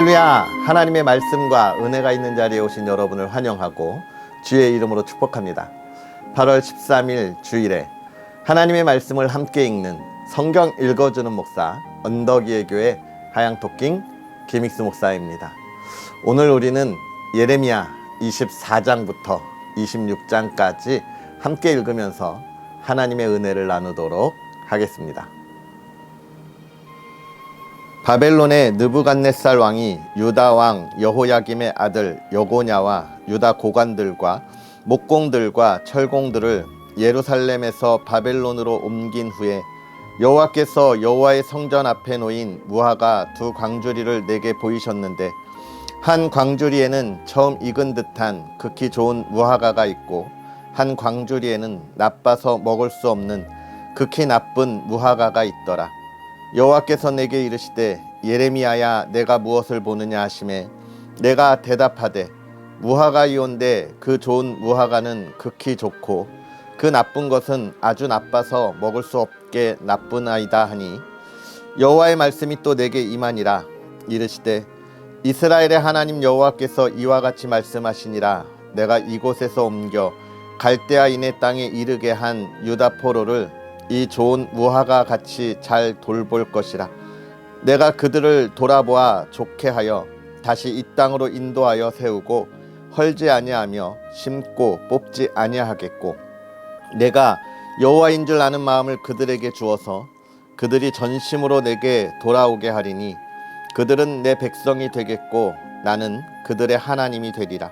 할렐루야! 하나님의 말씀과 은혜가 있는 자리에 오신 여러분을 환영하고 주의 이름으로 축복합니다. 8월 13일 주일에 하나님의 말씀을 함께 읽는 성경 읽어주는 목사 언덕이의 교회 하양토킹 김익수 목사입니다. 오늘 우리는 예레미야 24장부터 26장까지 함께 읽으면서 하나님의 은혜를 나누도록 하겠습니다. 바벨론의 느부갓네살 왕이 유다 왕 여호야김의 아들 여고냐와 유다 고관들과 목공들과 철공들을 예루살렘에서 바벨론으로 옮긴 후에 여호와께서 여호와의 성전 앞에 놓인 무화과 두 광주리를 내게 보이셨는데 한 광주리에는 처음 익은 듯한 극히 좋은 무화과가 있고 한 광주리에는 나빠서 먹을 수 없는 극히 나쁜 무화과가 있더라. 여호와께서 내게 이르시되 예레미야야 내가 무엇을 보느냐 하시매 내가 대답하되 무화과이온데 그 좋은 무화과는 극히 좋고 그 나쁜 것은 아주 나빠서 먹을 수 없게 나쁘나이다 하니 여호와의 말씀이 또 내게 임하니라. 이르시되 이스라엘의 하나님 여호와께서 이와 같이 말씀하시니라. 내가 이곳에서 옮겨 갈대아인의 땅에 이르게 한 유다 포로를 이 좋은 무화과 같이 잘 돌볼 것이라. 내가 그들을 돌아보아 좋게 하여 다시 이 땅으로 인도하여 세우고 헐지 아니하며 심고 뽑지 아니하겠고 내가 여호와인 줄 아는 마음을 그들에게 주어서 그들이 전심으로 내게 돌아오게 하리니 그들은 내 백성이 되겠고 나는 그들의 하나님이 되리라.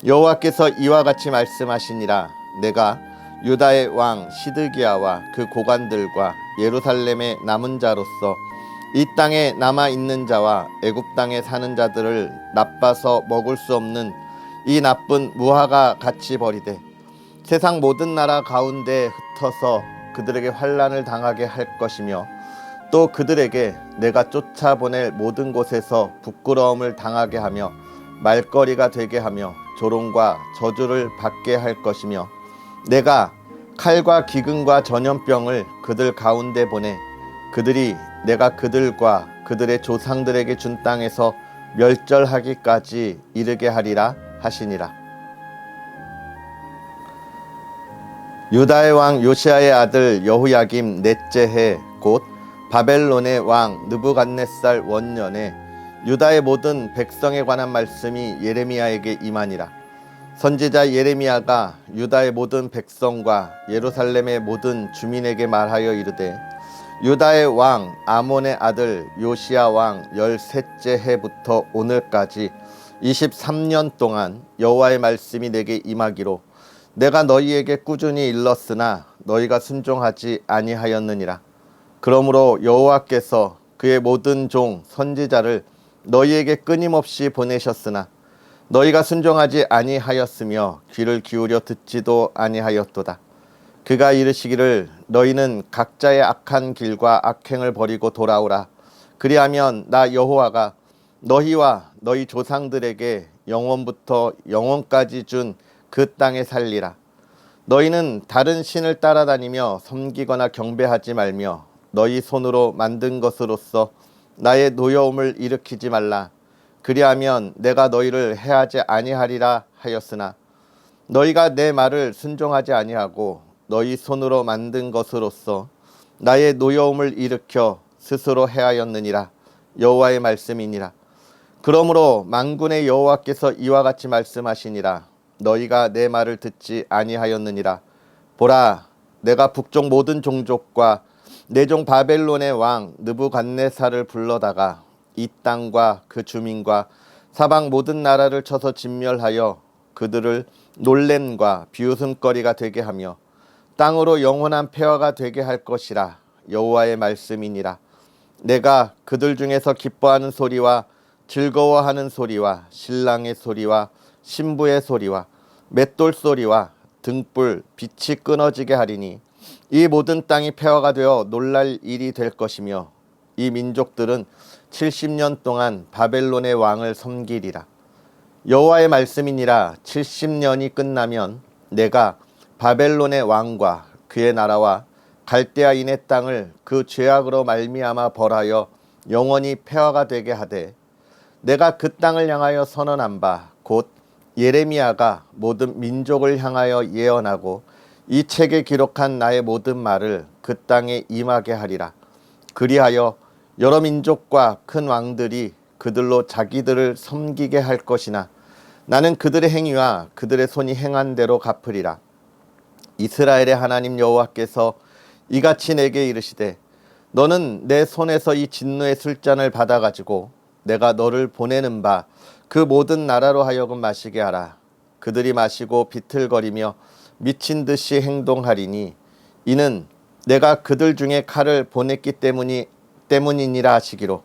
여호와께서 이와 같이 말씀하시니라. 내가 유다의 왕 시드기야와 그 고관들과 예루살렘의 남은 자로서 이 땅에 남아 있는 자와 애굽 땅에 사는 자들을 나빠서 먹을 수 없는 이 나쁜 무화과 같이 버리되 세상 모든 나라 가운데 흩어서 그들에게 환난을 당하게 할 것이며 또 그들에게 내가 쫓아보낼 모든 곳에서 부끄러움을 당하게 하며 말거리가 되게 하며 조롱과 저주를 받게 할 것이며 내가 칼과 기근과 전염병을 그들 가운데 보내 그들이 내가 그들과 그들의 조상들에게 준 땅에서 멸절하기까지 이르게 하리라 하시니라. 유다의 왕 요시야의 아들 여호야김 넷째 해 곧 바벨론의 왕 느부갓네살 원년에 유다의 모든 백성에 관한 말씀이 예레미야에게 임하니라. 선지자 예레미야가 유다의 모든 백성과 예루살렘의 모든 주민에게 말하여 이르되 유다의 왕 아몬의 아들 요시야 왕 13째 해부터 오늘까지 23년 동안 여호와의 말씀이 내게 임하기로 내가 너희에게 꾸준히 일렀으나 너희가 순종하지 아니하였느니라. 그러므로 여호와께서 그의 모든 종 선지자를 너희에게 끊임없이 보내셨으나 너희가 순종하지 아니하였으며 귀를 기울여 듣지도 아니하였도다. 그가 이르시기를 너희는 각자의 악한 길과 악행을 버리고 돌아오라. 그리하면 나 여호와가 너희와 너희 조상들에게 영원부터 영원까지 준 그 땅에 살리라. 너희는 다른 신을 따라다니며 섬기거나 경배하지 말며 너희 손으로 만든 것으로서 나의 노여움을 일으키지 말라. 그리하면 내가 너희를 해하지 아니하리라 하였으나 너희가 내 말을 순종하지 아니하고 너희 손으로 만든 것으로서 나의 노여움을 일으켜 스스로 해하였느니라. 여호와의 말씀이니라. 그러므로 만군의 여호와께서 이와 같이 말씀하시니라. 너희가 내 말을 듣지 아니하였느니라. 보라, 내가 북쪽 모든 종족과 내 종 바벨론의 왕 느부갓네살을 불러다가 이 땅과 그 주민과 사방 모든 나라를 쳐서 진멸하여 그들을 놀램과 비웃음거리가 되게 하며 땅으로 영원한 폐허가 되게 할 것이라. 여호와의 말씀이니라. 내가 그들 중에서 기뻐하는 소리와 즐거워하는 소리와 신랑의 소리와 신부의 소리와 맷돌 소리와 등불 빛이 끊어지게 하리니 이 모든 땅이 폐허가 되어 놀랄 일이 될 것이며 이 민족들은 70년 동안 바벨론의 왕을 섬기리라. 여호와의 말씀이니라. 70년이 끝나면 내가 바벨론의 왕과 그의 나라와 갈대아인의 땅을 그 죄악으로 말미암아 벌하여 영원히 폐허가 되게 하되 내가 그 땅을 향하여 선언한 바 곧 예레미야가 모든 민족을 향하여 예언하고 이 책에 기록한 나의 모든 말을 그 땅에 임하게 하리라. 그리하여 여러 민족과 큰 왕들이 그들로 자기들을 섬기게 할 것이나 나는 그들의 행위와 그들의 손이 행한 대로 갚으리라. 이스라엘의 하나님 여호와께서 이같이 내게 이르시되 너는 내 손에서 이 진노의 술잔을 받아가지고 내가 너를 보내는 바 그 모든 나라로 하여금 마시게 하라. 그들이 마시고 비틀거리며 미친 듯이 행동하리니 이는 내가 그들 중에 칼을 보냈기 때문이니라 하시기로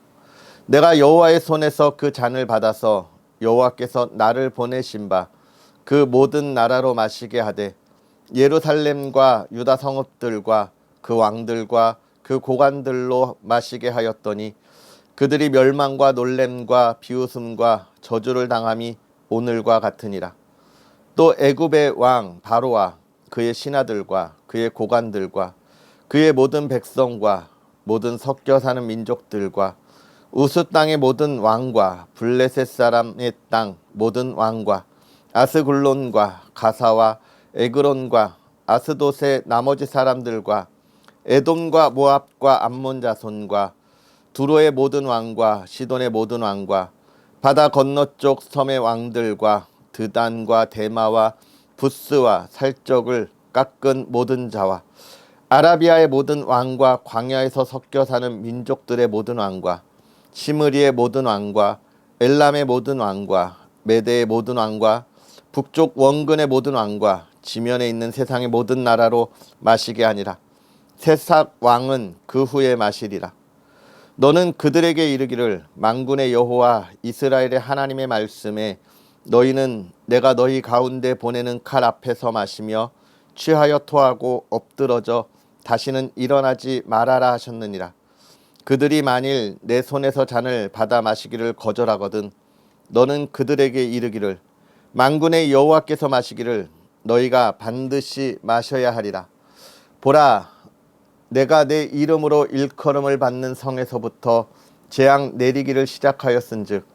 내가 여호와의 손에서 그 잔을 받아서 여호와께서 나를 보내신 바 그 모든 나라로 마시게 하되 예루살렘과 유다 성읍들과 그 왕들과 그 고관들로 마시게 하였더니 그들이 멸망과 놀램과 비웃음과 저주를 당함이 오늘과 같으니라. 또 애굽의 왕 바로와 그의 신하들과 그의 고관들과 그의 모든 백성과 모든 섞여 사는 민족들과 우스 땅의 모든 왕과 블레셋 사람의 땅 모든 왕과 아스글론과 가사와 에그론과 아스돗의 나머지 사람들과 에돔과 모압과 암몬 자손과 두로의 모든 왕과 시돈의 모든 왕과 바다 건너쪽 섬의 왕들과 드단과 데마와 부스와 살적을 깎은 모든 자와 아라비아의 모든 왕과 광야에서 섞여 사는 민족들의 모든 왕과 시므리의 모든 왕과 엘람의 모든 왕과 메대의 모든 왕과 북쪽 원근의 모든 왕과 지면에 있는 세상의 모든 나라로 마시게 하니라. 새싹 왕은 그 후에 마시리라. 너는 그들에게 이르기를 만군의 여호와 이스라엘의 하나님의 말씀에 너희는 내가 너희 가운데 보내는 칼 앞에서 마시며 취하여 토하고 엎드러져 다시는 일어나지 말아라 하셨느니라. 그들이 만일 내 손에서 잔을 받아 마시기를 거절하거든 너는 그들에게 이르기를 만군의 여호와께서 마시기를 너희가 반드시 마셔야 하리라. 보라, 내가 내 이름으로 일컬음을 받는 성에서부터 재앙 내리기를 시작하였은즉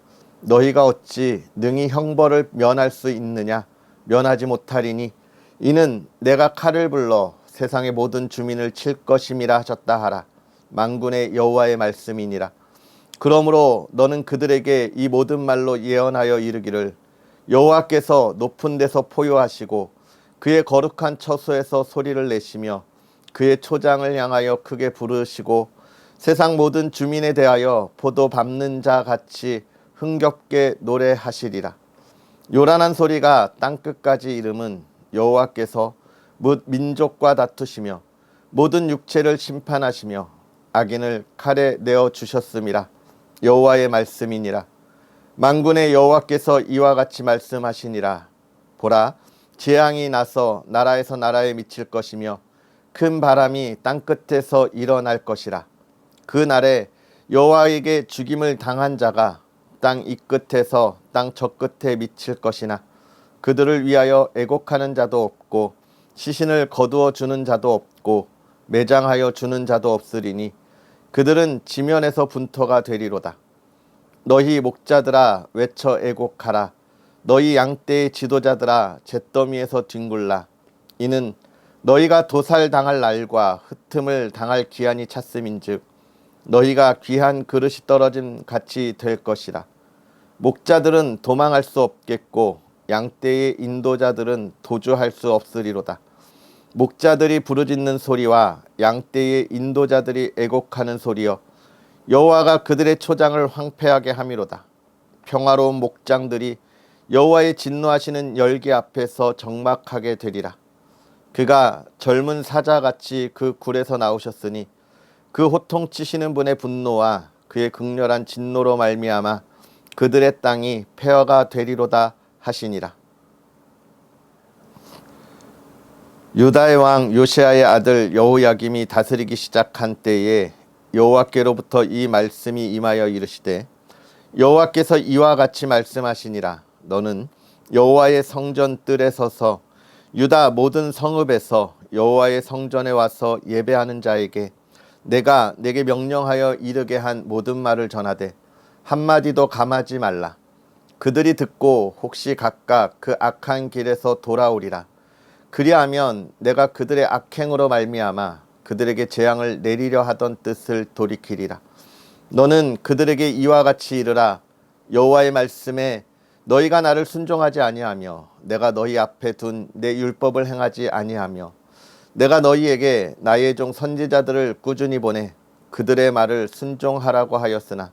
너희가 어찌 능히 형벌을 면할 수 있느냐? 면하지 못하리니 이는 내가 칼을 불러 세상의 모든 주민을 칠 것임이라 하셨다 하라. 만군의 여호와의 말씀이니라. 그러므로 너는 그들에게 이 모든 말로 예언하여 이르기를 여호와께서 높은 데서 포효하시고 그의 거룩한 처소에서 소리를 내시며 그의 초장을 향하여 크게 부르시고 세상 모든 주민에 대하여 포도 밟는 자 같이 흥겹게 노래하시리라. 요란한 소리가 땅끝까지 이름은 여호와께서 뭇 민족과 다투시며 모든 육체를 심판하시며 악인을 칼에 내어 주셨음이라. 여호와의 말씀이니라. 만군의 여호와께서 이와 같이 말씀하시니라. 보라, 재앙이 나서 나라에서 나라에 미칠 것이며 큰 바람이 땅끝에서 일어날 것이라. 그 날에 여호와에게 죽임을 당한 자가 땅 이 끝에서 땅 저 끝에 미칠 것이나 그들을 위하여 애곡하는 자도 없고 시신을 거두어 주는 자도 없고 매장하여 주는 자도 없으리니 그들은 지면에서 분토가 되리로다. 너희 목자들아 외쳐 애곡하라. 너희 양떼의 지도자들아 잿더미에서 뒹굴라. 이는 너희가 도살당할 날과 흩음을 당할 기한이 찼음인즉 너희가 귀한 그릇이 떨어짐 같이 될 것이라. 목자들은 도망할 수 없겠고 양떼의 인도자들은 도주할 수 없으리로다. 목자들이 부르짖는 소리와 양떼의 인도자들이 애곡하는 소리여 여호와가 그들의 초장을 황폐하게 함이로다. 평화로운 목장들이 여호와의 진노하시는 열기 앞에서 적막하게 되리라. 그가 젊은 사자같이 그 굴에서 나오셨으니 그 호통치시는 분의 분노와 그의 극렬한 진노로 말미암아 그들의 땅이 폐허가 되리로다 하시니라. 유다의 왕 요시아의 아들 여호야김이 다스리기 시작한 때에 여호와께로부터 이 말씀이 임하여 이르시되 여호와께서 이와 같이 말씀하시니라. 너는 여호와의 성전 뜰에 서서 유다 모든 성읍에서 여호와의 성전에 와서 예배하는 자에게 내가 내게 명령하여 이르게 한 모든 말을 전하되 한마디도 감하지 말라. 그들이 듣고 혹시 각각 그 악한 길에서 돌아오리라. 그리하면 내가 그들의 악행으로 말미암아 그들에게 재앙을 내리려 하던 뜻을 돌이키리라. 너는 그들에게 이와 같이 이르라. 여호와의 말씀에 너희가 나를 순종하지 아니하며 내가 너희 앞에 둔 내 율법을 행하지 아니하며 내가 너희에게 나의 종 선지자들을 꾸준히 보내 그들의 말을 순종하라고 하였으나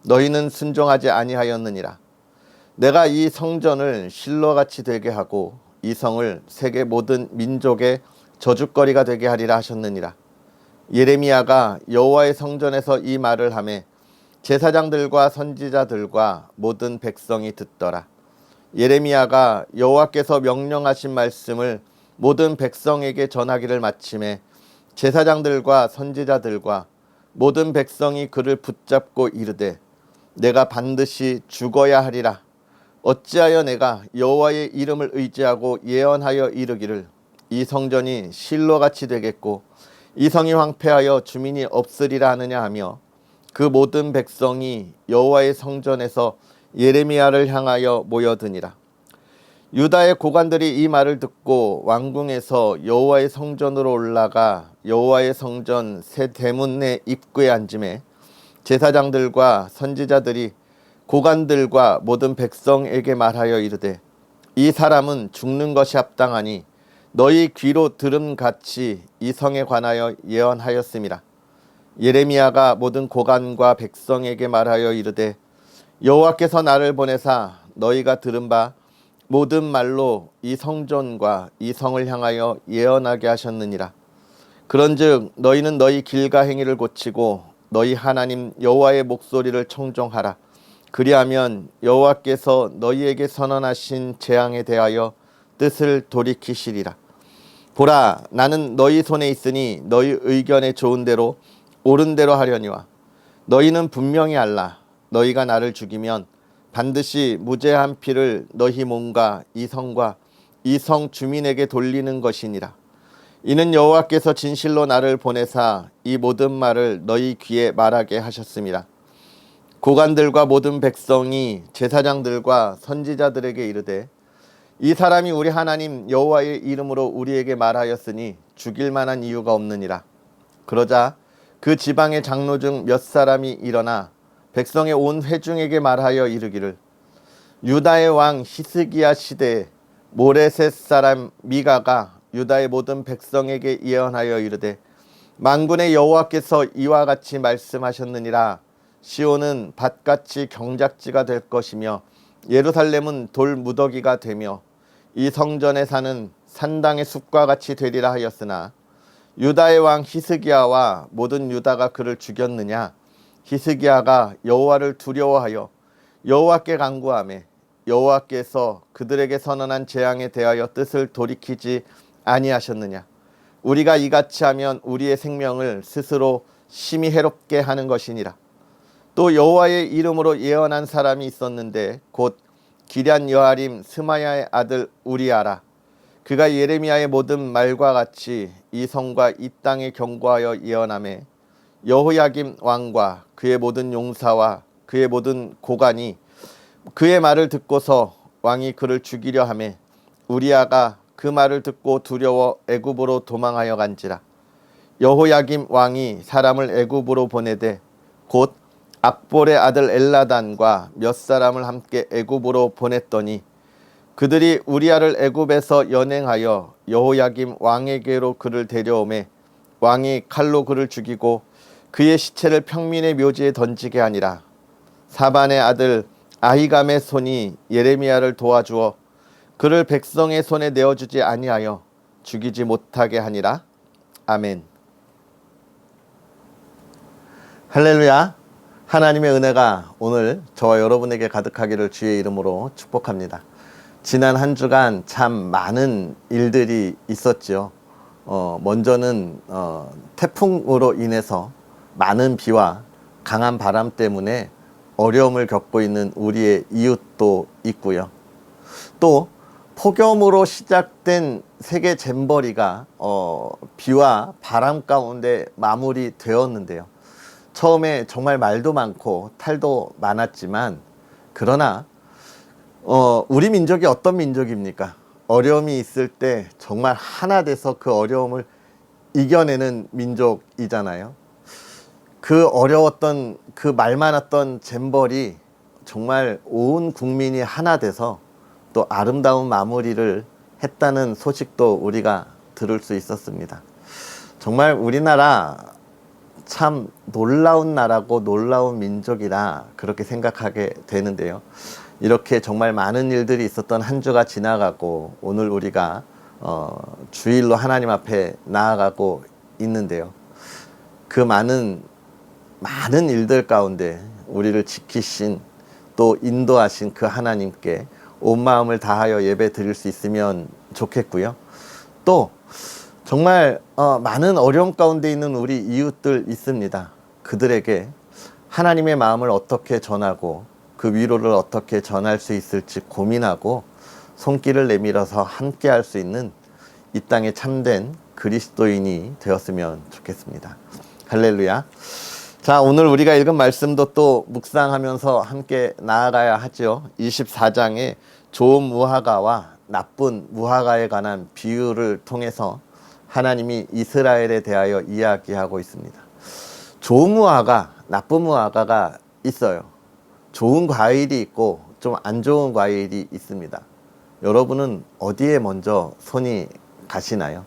너희는 순종하지 아니하였느니라. 내가 이 성전을 실로같이 되게 하고 이 성을 세계 모든 민족의 저주거리가 되게 하리라 하셨느니라. 예레미야가 여호와의 성전에서 이 말을 하매 제사장들과 선지자들과 모든 백성이 듣더라. 예레미야가 여호와께서 명령하신 말씀을 모든 백성에게 전하기를 마침에 제사장들과 선지자들과 모든 백성이 그를 붙잡고 이르되 내가 반드시 죽어야 하리라. 어찌하여 내가 여호와의 이름을 의지하고 예언하여 이르기를 이 성전이 실로같이 되겠고 이 성이 황폐하여 주민이 없으리라 하느냐 하며 그 모든 백성이 여호와의 성전에서 예레미야를 향하여 모여드니라. 유다의 고관들이 이 말을 듣고 왕궁에서 여호와의 성전으로 올라가 여호와의 성전 새 대문 내 입구에 앉음에 제사장들과 선지자들이 고관들과 모든 백성에게 말하여 이르되 이 사람은 죽는 것이 합당하니 너희 귀로 들음같이 이 성에 관하여 예언하였음이라. 예레미야가 모든 고관과 백성에게 말하여 이르되 여호와께서 나를 보내사 너희가 들은 바 모든 말로 이 성전과 이 성을 향하여 예언하게 하셨느니라. 그런즉 너희는 너희 길과 행위를 고치고 너희 하나님 여호와의 목소리를 청종하라. 그리하면 여호와께서 너희에게 선언하신 재앙에 대하여 뜻을 돌이키시리라. 보라, 나는 너희 손에 있으니 너희 의견에 좋은 대로 옳은 대로 하려니와 너희는 분명히 알라. 너희가 나를 죽이면 반드시 무죄한 피를 너희 몸과 이 성과 이 성 주민에게 돌리는 것이니라. 이는 여호와께서 진실로 나를 보내사 이 모든 말을 너희 귀에 말하게 하셨음이라. 고관들과 모든 백성이 제사장들과 선지자들에게 이르되 이 사람이 우리 하나님 여호와의 이름으로 우리에게 말하였으니 죽일 만한 이유가 없느니라. 그러자 그 지방의 장로 중 몇 사람이 일어나 백성의 온 회중에게 말하여 이르기를 유다의 왕 히스기야 시대에 모레셋 사람 미가가 유다의 모든 백성에게 예언하여 이르되 만군의 여호와께서 이와 같이 말씀하셨느니라. 시온은 밭같이 경작지가 될 것이며 예루살렘은 돌 무더기가 되며 이 성전에 사는 산당의 숲과 같이 되리라 하였으나 유다의 왕 히스기야와 모든 유다가 그를 죽였느냐. 히스기야가 여호와를 두려워하여 여호와께 간구하며 여호와께서 그들에게 선언한 재앙에 대하여 뜻을 돌이키지 아니하셨느냐. 우리가 이같이 하면 우리의 생명을 스스로 심히 해롭게 하는 것이니라. 또 여호와의 이름으로 예언한 사람이 있었는데 곧 기럇 여아림 스마야의 아들 우리아라. 그가 예레미야의 모든 말과 같이 이 성과 이 땅에 경고하여 예언하며 여호야김 왕과 그의 모든 용사와 그의 모든 고관이 그의 말을 듣고서 왕이 그를 죽이려 하며 우리아가 그 말을 듣고 두려워 애굽으로 도망하여 간지라. 여호야김 왕이 사람을 애굽으로 보내되 곧 악볼의 아들 엘라단과 몇 사람을 함께 애굽으로 보냈더니 그들이 우리아를 애굽에서 연행하여 여호야김 왕에게로 그를 데려오매 왕이 칼로 그를 죽이고 그의 시체를 평민의 묘지에 던지게 하니라. 사반의 아들 아히감의 손이 예레미야를 도와주어 그를 백성의 손에 내어주지 아니하여 죽이지 못하게 하니라. 아멘. 할렐루야. 하나님의 은혜가 오늘 저와 여러분에게 가득하기를 주의 이름으로 축복합니다. 지난 한 주간 참 많은 일들이 있었죠. 먼저는 태풍으로 인해서 많은 비와 강한 바람 때문에 어려움을 겪고 있는 우리의 이웃도 있고요. 또 폭염으로 시작된 세계 잼버리가 비와 바람 가운데 마무리되었는데요. 처음에 정말 말도 많고 탈도 많았지만, 그러나 우리 민족이 어떤 민족입니까? 어려움이 있을 때 정말 하나 돼서 그 어려움을 이겨내는 민족이잖아요. 그 어려웠던, 그 말 많았던 잼벌이 정말 온 국민이 하나 돼서 또 아름다운 마무리를 했다는 소식도 우리가 들을 수 있었습니다. 정말 우리나라 참 놀라운 나라고 놀라운 민족이라 그렇게 생각하게 되는데요. 이렇게 정말 많은 일들이 있었던 한 주가 지나가고 오늘 우리가 주일로 하나님 앞에 나아가고 있는데요. 그 많은 일들 가운데 우리를 지키신 또 인도하신 그 하나님께 온 마음을 다하여 예배 드릴 수 있으면 좋겠고요. 또 정말 많은 어려움 가운데 있는 우리 이웃들 있습니다. 그들에게 하나님의 마음을 어떻게 전하고 그 위로를 어떻게 전할 수 있을지 고민하고 손길을 내밀어서 함께 할 수 있는 이 땅에 참된 그리스도인이 되었으면 좋겠습니다. 할렐루야. 자, 오늘 우리가 읽은 말씀도 또 묵상하면서 함께 나아가야 하죠. 24장에 좋은 무화과와 나쁜 무화과에 관한 비유를 통해서 하나님이 이스라엘에 대하여 이야기하고 있습니다. 좋은 무화과, 나쁜 무화과가 있어요. 좋은 과일이 있고 좀 안 좋은 과일이 있습니다. 여러분은 어디에 먼저 손이 가시나요?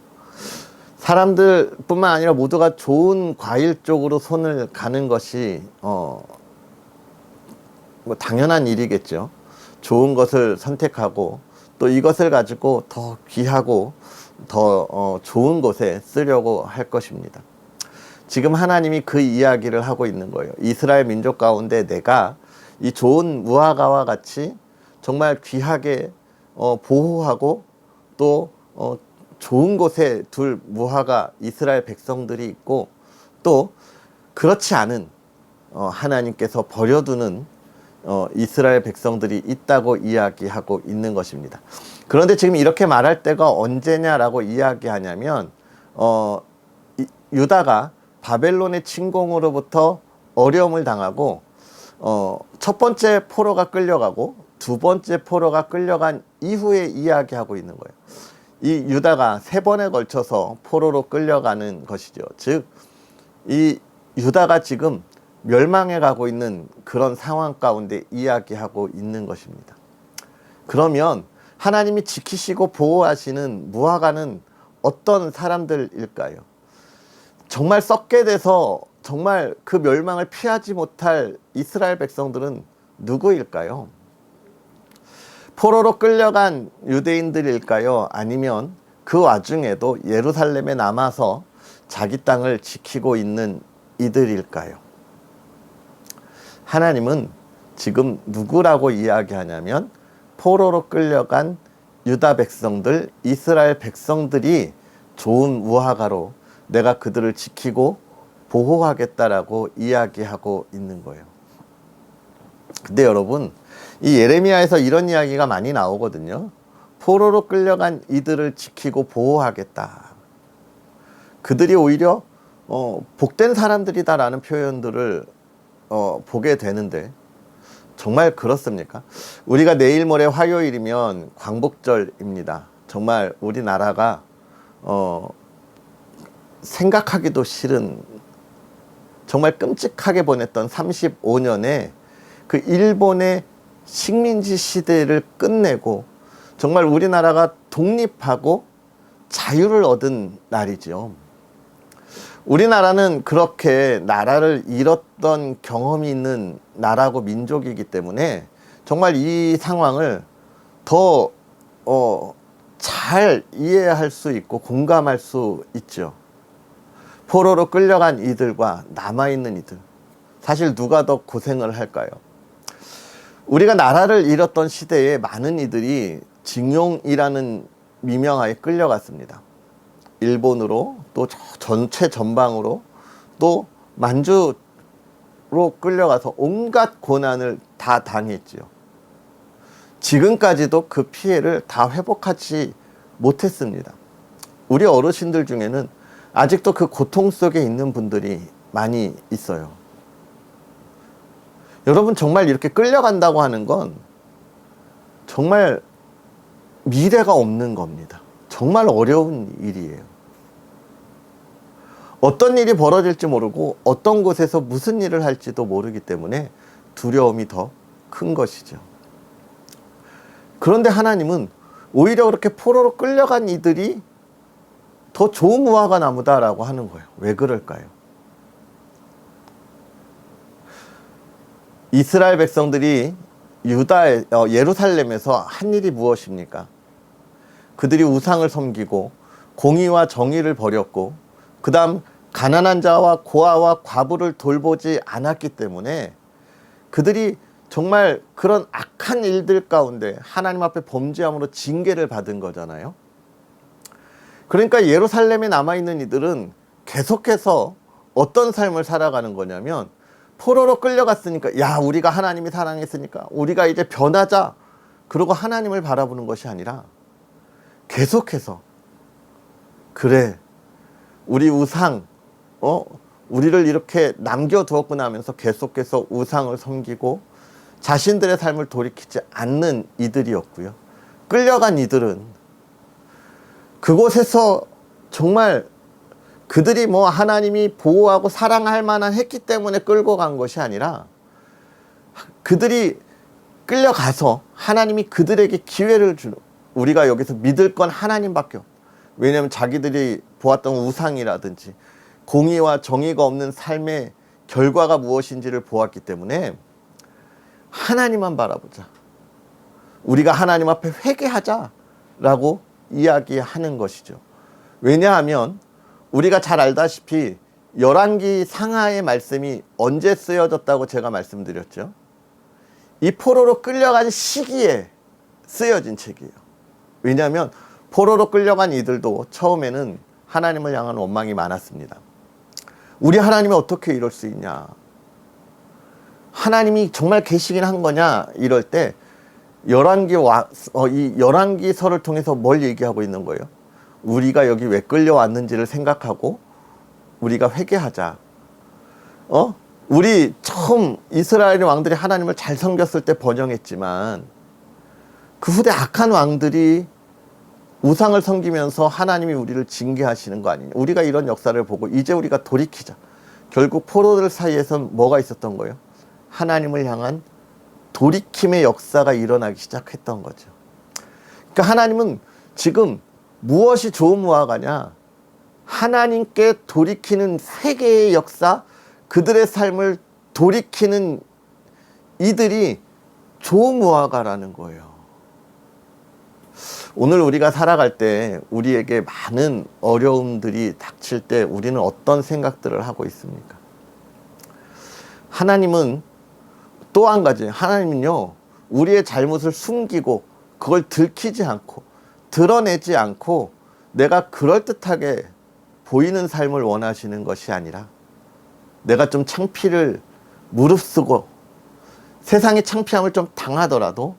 사람들 뿐만 아니라 모두가 좋은 과일 쪽으로 손을 가는 것이 뭐 당연한 일이겠죠. 좋은 것을 선택하고 또 이것을 가지고 더 귀하고 더 좋은 곳에 쓰려고 할 것입니다. 지금 하나님이 그 이야기를 하고 있는 거예요. 이스라엘 민족 가운데 내가 이 좋은 무화과와 같이 정말 귀하게 보호하고 또 좋은 곳에 둘 무화과 이스라엘 백성들이 있고 또 그렇지 않은 하나님께서 버려두는 이스라엘 백성들이 있다고 이야기하고 있는 것입니다. 그런데 지금 이렇게 말할 때가 언제냐라고 이야기하냐면 유다가 바벨론의 침공으로부터 어려움을 당하고 첫 번째 포로가 끌려가고 두 번째 포로가 끌려간 이후에 이야기하고 있는 거예요. 이 유다가 세 번에 걸쳐서 포로로 끌려가는 것이죠. 즉, 이 유다가 지금 멸망해 가고 있는 그런 상황 가운데 이야기하고 있는 것입니다. 그러면 하나님이 지키시고 보호하시는 무화과는 어떤 사람들일까요? 정말 썩게 돼서 정말 그 멸망을 피하지 못할 이스라엘 백성들은 누구일까요? 포로로 끌려간 유대인들일까요? 아니면 그 와중에도 예루살렘에 남아서 자기 땅을 지키고 있는 이들일까요? 하나님은 지금 누구라고 이야기하냐면 포로로 끌려간 유다 백성들, 이스라엘 백성들이 좋은 무화과로 내가 그들을 지키고 보호하겠다라고 이야기하고 있는 거예요. 근데 여러분, 이 예레미야에서 이런 이야기가 많이 나오거든요. 포로로 끌려간 이들을 지키고 보호하겠다. 그들이 오히려 복된 사람들이다라는 표현들을 보게 되는데 정말 그렇습니까? 우리가 내일 모레 화요일이면 광복절입니다. 정말 우리나라가 생각하기도 싫은 정말 끔찍하게 보냈던 35년에 그 일본의 식민지 시대를 끝내고 정말 우리나라가 독립하고 자유를 얻은 날이죠. 우리나라는 그렇게 나라를 잃었던 경험이 있는 나라고 민족이기 때문에 정말 이 상황을 더 잘 이해할 수 있고 공감할 수 있죠. 포로로 끌려간 이들과 남아있는 이들, 사실 누가 더 고생을 할까요? 우리가 나라를 잃었던 시대에 많은 이들이 징용이라는 미명하에 끌려갔습니다. 일본으로 또 전체 전방으로 또 만주로 끌려가서 온갖 고난을 다 당했지요. 지금까지도 그 피해를 다 회복하지 못했습니다. 우리 어르신들 중에는 아직도 그 고통 속에 있는 분들이 많이 있어요. 여러분, 정말 이렇게 끌려간다고 하는 건 정말 미래가 없는 겁니다. 정말 어려운 일이에요. 어떤 일이 벌어질지 모르고 어떤 곳에서 무슨 일을 할지도 모르기 때문에 두려움이 더 큰 것이죠. 그런데 하나님은 오히려 그렇게 포로로 끌려간 이들이 더 좋은 무화과 나무다라고 하는 거예요. 왜 그럴까요? 이스라엘 백성들이 예루살렘에서 한 일이 무엇입니까? 그들이 우상을 섬기고 공의와 정의를 버렸고, 그 다음 가난한 자와 고아와 과부를 돌보지 않았기 때문에 그들이 정말 그런 악한 일들 가운데 하나님 앞에 범죄함으로 징계를 받은 거잖아요. 그러니까 예루살렘에 남아있는 이들은 계속해서 어떤 삶을 살아가는 거냐면, 포로로 끌려갔으니까, 야, 우리가 하나님이 사랑했으니까 우리가 이제 변하자, 그러고 하나님을 바라보는 것이 아니라 계속해서, 그래, 우리 우상, 우리를 이렇게 남겨두었구나 하면서 계속해서 우상을 섬기고 자신들의 삶을 돌이키지 않는 이들이었고요. 끌려간 이들은 그곳에서 정말 그들이 뭐 하나님이 보호하고 사랑할 만한 했기 때문에 끌고 간 것이 아니라, 그들이 끌려가서 하나님이 그들에게 기회를 주는, 우리가 여기서 믿을 건 하나님밖에 없다. 왜냐하면 자기들이 보았던 우상이라든지 공의와 정의가 없는 삶의 결과가 무엇인지를 보았기 때문에 하나님만 바라보자, 우리가 하나님 앞에 회개하자라고 이야기하는 것이죠. 왜냐하면 우리가 잘 알다시피 열왕기 상하의 말씀이 언제 쓰여졌다고 제가 말씀드렸죠. 이 포로로 끌려간 시기에 쓰여진 책이에요. 왜냐하면 포로로 끌려간 이들도 처음에는 하나님을 향한 원망이 많았습니다. 우리 하나님이 어떻게 이럴 수 있냐, 하나님이 정말 계시긴 한 거냐, 이럴 때 이 열왕기서를 통해서 뭘 얘기하고 있는 거예요? 우리가 여기 왜 끌려왔는지를 생각하고 우리가 회개하자. 우리 처음 이스라엘 왕들이 하나님을 잘 섬겼을 때 번영했지만, 그 후대 악한 왕들이 우상을 섬기면서 하나님이 우리를 징계하시는 거 아니냐. 우리가 이런 역사를 보고 이제 우리가 돌이키자. 결국 포로들 사이에서 뭐가 있었던 거예요? 하나님을 향한 돌이킴의 역사가 일어나기 시작했던 거죠. 그러니까 하나님은 지금 무엇이 좋은 무화과냐? 하나님께 돌이키는 세계의 역사, 그들의 삶을 돌이키는 이들이 좋은 무화과라는 거예요. 오늘 우리가 살아갈 때 우리에게 많은 어려움들이 닥칠 때 우리는 어떤 생각들을 하고 있습니까? 하나님은 또 한 가지, 하나님은요, 우리의 잘못을 숨기고 그걸 들키지 않고 드러내지 않고 내가 그럴듯하게 보이는 삶을 원하시는 것이 아니라, 내가 좀 창피를 무릅쓰고 세상의 창피함을 좀 당하더라도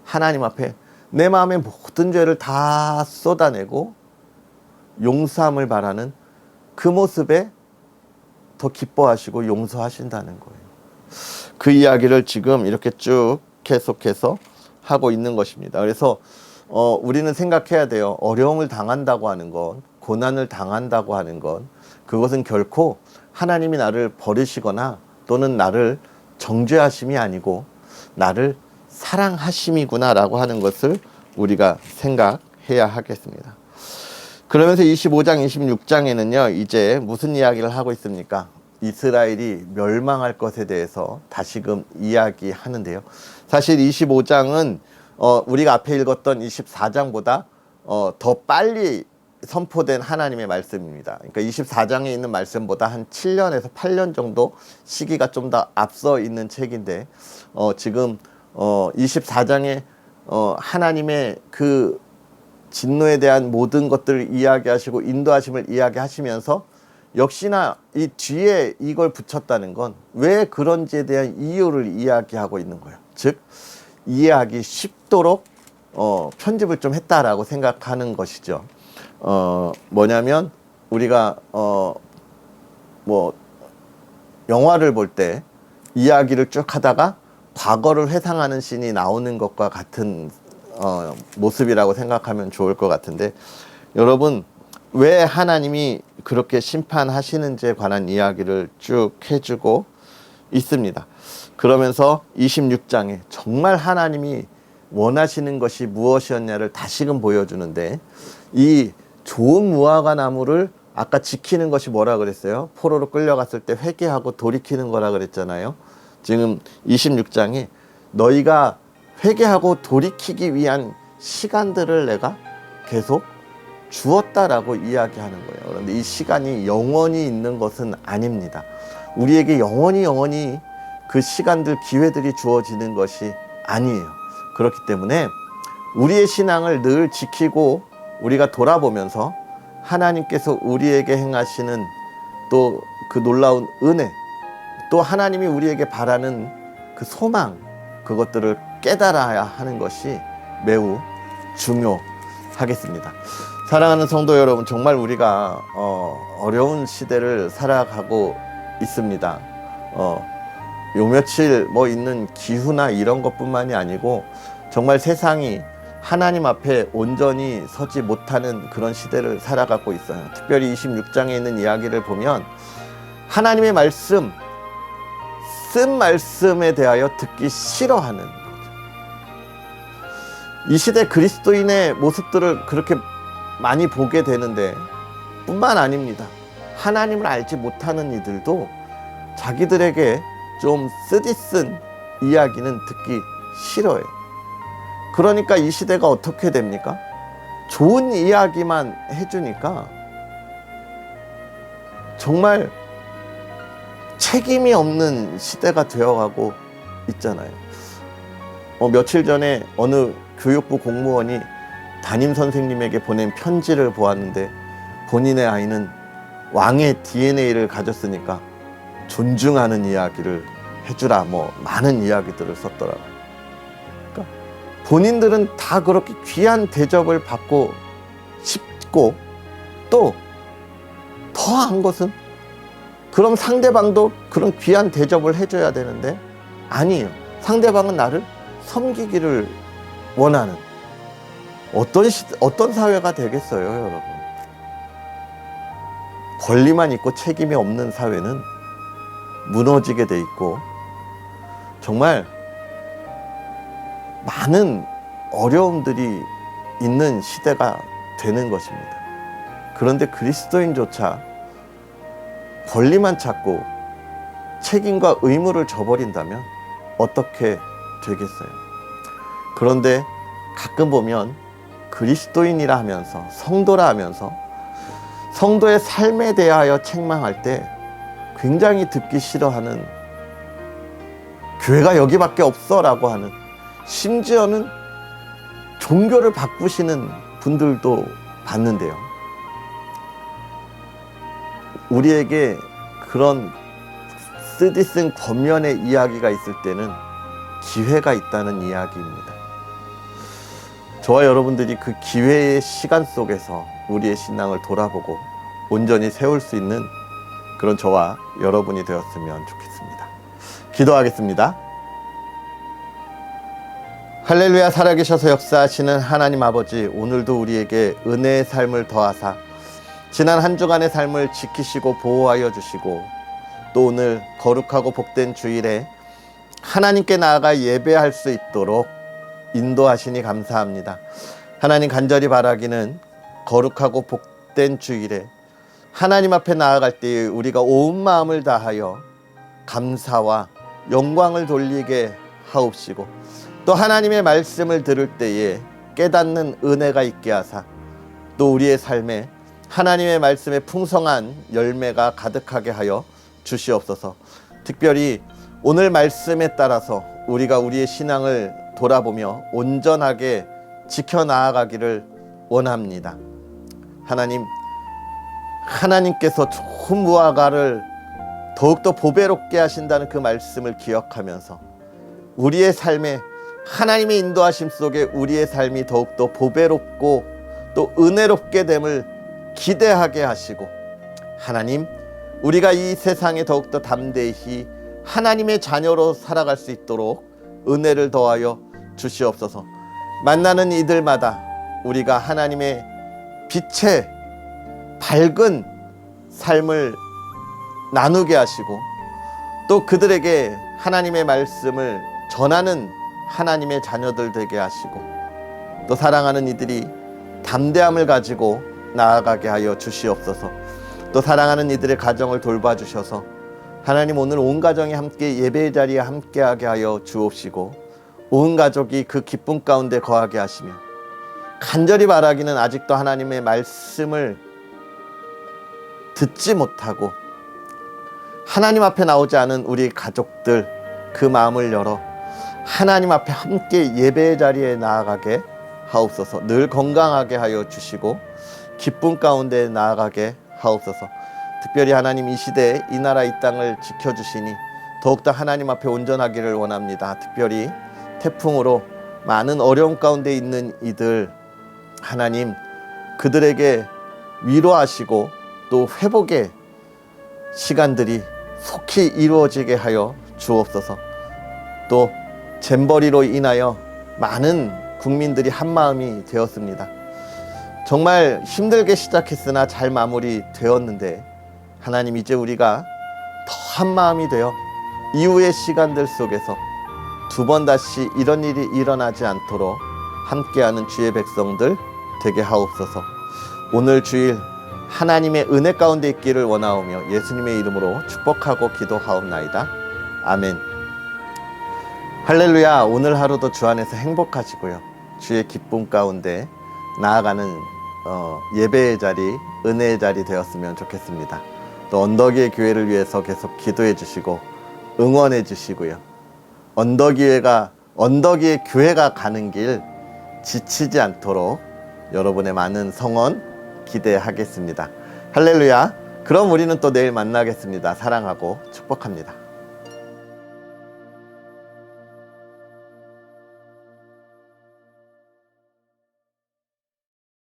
하나님 앞에 내 마음의 모든 죄를 다 쏟아내고 용서함을 바라는 그 모습에 더 기뻐하시고 용서하신다는 거예요. 그 이야기를 지금 이렇게 쭉 계속해서 하고 있는 것입니다. 그래서 우리는 생각해야 돼요. 어려움을 당한다고 하는 건, 고난을 당한다고 하는 건, 그것은 결코 하나님이 나를 버리시거나 또는 나를 정죄하심이 아니고 나를 사랑하심이구나 라고 하는 것을 우리가 생각해야 하겠습니다. 그러면서 25장 26장에는요 이제 무슨 이야기를 하고 있습니까? 이스라엘이 멸망할 것에 대해서 다시금 이야기하는데요. 사실 25장은 우리가 앞에 읽었던 24장보다 더 빨리 선포된 하나님의 말씀입니다. 그러니까 24장에 있는 말씀보다 한 7년에서 8년 정도 시기가 좀 더 앞서 있는 책인데, 지금 24장에 하나님의 그 진노에 대한 모든 것들을 이야기하시고 인도하심을 이야기하시면서 역시나 이 뒤에 이걸 붙였다는 건 왜 그런지에 대한 이유를 이야기하고 있는 거예요. 즉 이해하기 쉽도록 편집을 좀 했다라고 생각하는 것이죠. 뭐냐면 우리가 뭐 영화를 볼 때 이야기를 쭉 하다가 과거를 회상하는 씬이 나오는 것과 같은 모습이라고 생각하면 좋을 것 같은데, 여러분 왜 하나님이 그렇게 심판하시는지에 관한 이야기를 쭉 해주고 있습니다. 그러면서 26장에 정말 하나님이 원하시는 것이 무엇이었냐를 다시금 보여주는데, 이 좋은 무화과 나무를 아까 지키는 것이 뭐라 그랬어요? 포로로 끌려갔을 때 회개하고 돌이키는 거라 그랬잖아요. 지금 26장에 너희가 회개하고 돌이키기 위한 시간들을 내가 계속 주었다라고 이야기하는 거예요. 그런데 이 시간이 영원히 있는 것은 아닙니다. 우리에게 영원히 그 시간들, 기회들이 주어지는 것이 아니에요. 그렇기 때문에 우리의 신앙을 늘 지키고 우리가 돌아보면서 하나님께서 우리에게 행하시는 또 그 놀라운 은혜, 또 하나님이 우리에게 바라는 그 소망, 그것들을 깨달아야 하는 것이 매우 중요하겠습니다. 사랑하는 성도 여러분, 정말 우리가 어려운 시대를 살아가고 있습니다. 요 며칠 있는 기후나 이런 것뿐만이 아니고 정말 세상이 하나님 앞에 온전히 서지 못하는 그런 시대를 살아가고 있어요. 특별히 26장에 있는 이야기를 보면 하나님의 말씀, 쓴 말씀에 대하여 듣기 싫어하는 거죠. 이 시대 그리스도인의 모습들을 그렇게 많이 보게 되는데, 뿐만 아닙니다. 하나님을 알지 못하는 이들도 자기들에게 좀 쓰디쓴 이야기는 듣기 싫어해요. 그러니까 이 시대가 어떻게 됩니까? 좋은 이야기만 해주니까 정말 책임이 없는 시대가 되어가고 있잖아요. 며칠 전에 어느 교육부 공무원이 담임 선생님에게 보낸 편지를 보았는데, 본인의 아이는 왕의 DNA를 가졌으니까 존중하는 이야기를 해주라, 많은 이야기들을 썼더라고요. 그러니까 본인들은 다 그렇게 귀한 대접을 받고 싶고, 또 더한 것은 그럼 상대방도 그런 귀한 대접을 해줘야 되는데, 아니에요. 상대방은 나를 섬기기를 원하는 어떤 사회가 되겠어요, 여러분? 권리만 있고 책임이 없는 사회는 무너지게 돼 있고 정말 많은 어려움들이 있는 시대가 되는 것입니다. 그런데 그리스도인조차 권리만 찾고 책임과 의무를 저버린다면 어떻게 되겠어요? 그런데 가끔 보면 그리스도인이라 하면서, 성도라 하면서 성도의 삶에 대하여 책망할 때 굉장히 듣기 싫어하는, 교회가 여기밖에 없어 라고 하는, 심지어는 종교를 바꾸시는 분들도 봤는데요. 우리에게 그런 쓰디쓴 권면의 이야기가 있을 때는 기회가 있다는 이야기입니다. 저와 여러분들이 그 기회의 시간 속에서 우리의 신앙을 돌아보고 온전히 세울 수 있는 그런 저와 여러분이 되었으면 좋겠습니다. 기도하겠습니다. 할렐루야. 살아계셔서 역사하시는 하나님 아버지, 오늘도 우리에게 은혜의 삶을 더하사 지난 한 주간의 삶을 지키시고 보호하여 주시고, 또 오늘 거룩하고 복된 주일에 하나님께 나아가 예배할 수 있도록 인도하시니 감사합니다. 하나님, 간절히 바라기는 거룩하고 복된 주일에 하나님 앞에 나아갈 때에 우리가 온 마음을 다하여 감사와 영광을 돌리게 하옵시고, 또 하나님의 말씀을 들을 때에 깨닫는 은혜가 있게 하사, 또 우리의 삶에 하나님의 말씀에 풍성한 열매가 가득하게 하여 주시옵소서. 특별히 오늘 말씀에 따라서 우리가 우리의 신앙을 돌아보며 온전하게 지켜나가기를 원합니다. 하나님, 하나님께서 좋은 무화과를 더욱더 보배롭게 하신다는 그 말씀을 기억하면서 우리의 삶에 하나님의 인도하심 속에 우리의 삶이 더욱더 보배롭고 또 은혜롭게 됨을 기대하게 하시고, 하나님, 우리가 이 세상에 더욱더 담대히 하나님의 자녀로 살아갈 수 있도록 은혜를 더하여 주시옵소서. 만나는 이들마다 우리가 하나님의 빛의 밝은 삶을 나누게 하시고 또 그들에게 하나님의 말씀을 전하는 하나님의 자녀들 되게 하시고 또 사랑하는 이들이 담대함을 가지고 나아가게 하여 주시옵소서. 또 사랑하는 이들의 가정을 돌봐주셔서 하나님 오늘 온 가정이 함께 예배의 자리에 함께하게 하여 주옵시고 온 가족이 그 기쁨 가운데 거하게 하시며 간절히 바라기는 아직도 하나님의 말씀을 듣지 못하고 하나님 앞에 나오지 않은 우리 가족들 그 마음을 열어 하나님 앞에 함께 예배의 자리에 나아가게 하옵소서. 늘 건강하게 하여 주시고 기쁨 가운데 나아가게 하옵소서. 특별히 하나님 이 시대에 이 나라 이 땅을 지켜주시니 더욱더 하나님 앞에 온전하기를 원합니다. 특별히 태풍으로 많은 어려움 가운데 있는 이들 하나님 그들에게 위로하시고 또 회복의 시간들이 속히 이루어지게 하여 주옵소서. 또 잼버리로 인하여 많은 국민들이 한마음이 되었습니다. 정말 힘들게 시작했으나 잘 마무리되었는데 하나님 이제 우리가 더 한마음이 되어 이후의 시간들 속에서 두 번 다시 이런 일이 일어나지 않도록 함께하는 주의 백성들 되게 하옵소서. 오늘 주일 하나님의 은혜 가운데 있기를 원하오며 예수님의 이름으로 축복하고 기도하옵나이다. 아멘. 할렐루야. 오늘 하루도 주 안에서 행복하시고요. 주의 기쁨 가운데 나아가는 예배의 자리, 은혜의 자리 되었으면 좋겠습니다. 또 언덕이의 교회를 위해서 계속 기도해 주시고 응원해 주시고요. 언덕이의 교회가 가는 길 지치지 않도록 여러분의 많은 성원 기대하겠습니다. 할렐루야. 그럼 우리는 또 내일 만나겠습니다. 사랑하고 축복합니다.